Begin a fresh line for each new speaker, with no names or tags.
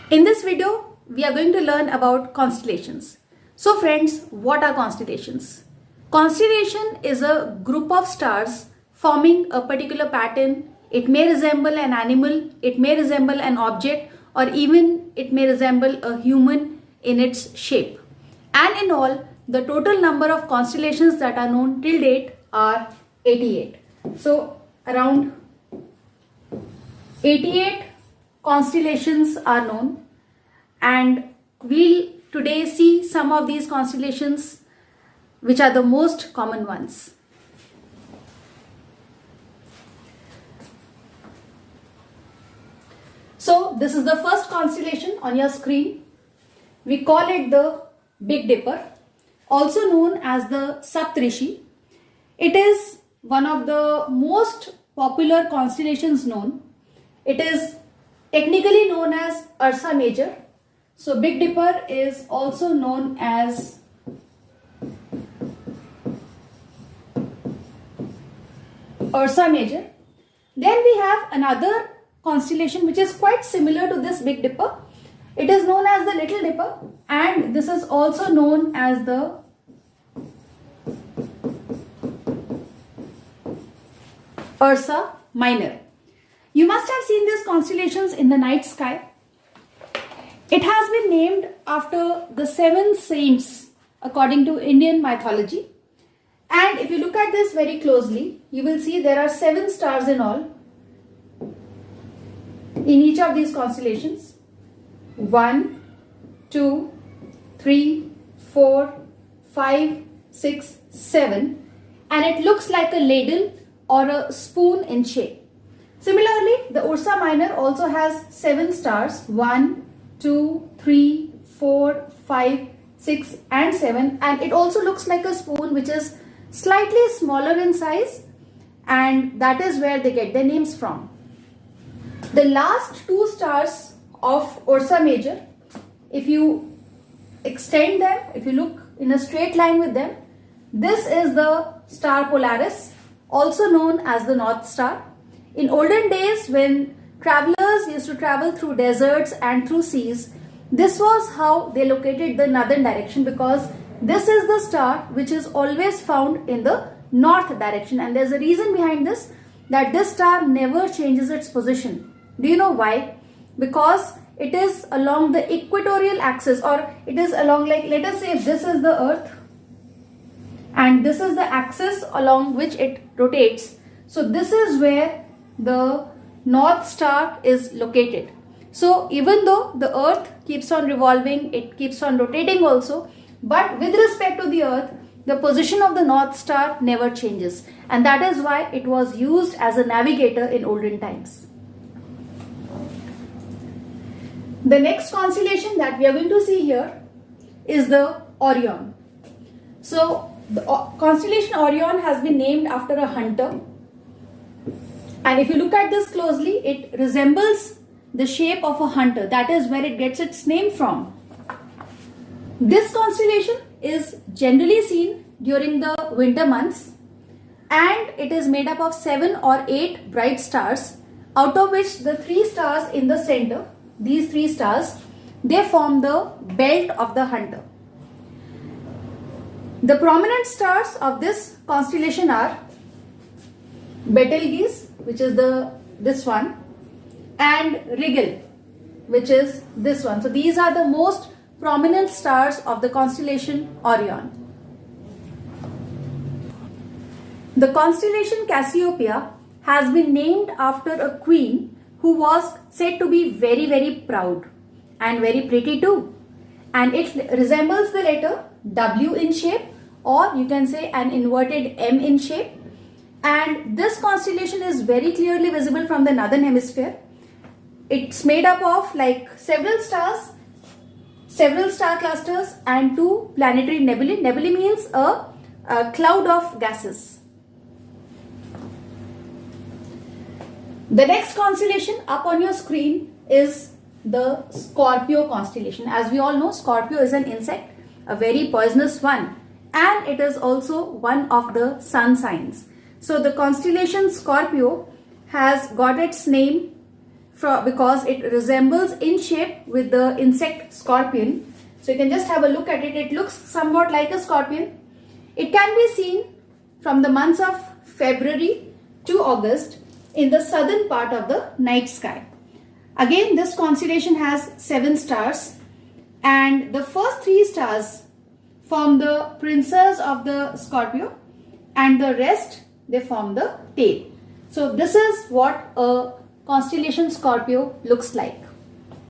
In this video, we are going to learn about constellations. So friends, what are constellations? Constellation is a group of stars forming a particular pattern. It may resemble an animal, it may resemble an object, or even it may resemble a human in its shape. And in all, the total number of constellations that are known till date are 88. So around 88 constellations are known, and we'll today see some of these constellations which are the most common ones. So this is the first constellation on your screen. We call it the Big Dipper, also known as the Saptarishi. It is one of the most popular constellations known. It is technically known as Ursa Major. So Big Dipper is also known as Ursa Major. Then we have another constellation which is quite similar to this Big Dipper. It is known as the Little Dipper, and this is also known as the Ursa Minor. You must have seen these constellations in the night sky. It has been named after the 7 saints according to Indian mythology. And if you look at this very closely, you will see there are 7 stars in all in each of these constellations. 1, 2, 3, 4, 5, 6, 7, and it looks like a ladle or a spoon in shape. Similarly, the Ursa Minor also has 7 stars, 1, 2, 3, 4, 5, 6 and 7, and it also looks like a spoon which is slightly smaller in size, and that is where they get their names from. The last 2 stars of Ursa Major, if you extend them, if you look in a straight line with them, this is the star Polaris, also known as the North Star. In olden days, when travelers used to travel through deserts and through seas, this was how they located the northern direction, because this is the star which is always found in the north direction, and there's a reason behind this, that this star never changes its position. Do you know why? Because it is along the equatorial axis, or it is along, like, let us say this is the Earth and this is the axis along which it rotates. So this is where the North Star is located. So even though the Earth keeps on revolving, it keeps on rotating also, but with respect to the Earth, the position of the North Star never changes, and that is why it was used as a navigator in olden times. The next constellation that we are going to see here is the Orion. So the constellation Orion has been named after a hunter, and if you look at this closely, it resembles the shape of a hunter. That is where it gets its name from. This constellation is generally seen during the winter months, and it is made up of 7 or 8 bright stars, out of which the 3 stars in the center, these 3 stars, they form the belt of the hunter. The prominent stars of this constellation are Betelgeuse, which is this one, and Rigel, which is this one. So these are the most prominent stars of the constellation Orion. The constellation Cassiopeia has been named after a queen who was said to be very, very proud and very pretty too. And it resembles the letter W in shape, or you can say an inverted M in shape. And this constellation is very clearly visible from the northern hemisphere. It's made up of like several stars, several star clusters, and 2 planetary nebulae. Nebulae means a cloud of gases. The next constellation up on your screen is the Scorpio constellation. As we all know, Scorpio is an insect, a very poisonous one, and it is also one of the sun signs. So the constellation Scorpio has got its name because it resembles in shape with the insect scorpion. So you can just have a look at it. It looks somewhat like a scorpion. It can be seen from the months of February to August in the southern part of the night sky. Again, this constellation has 7 stars, and the first 3 stars form the pincers of the Scorpio, and the rest, they form the tail. So this is what a constellation Scorpio looks like.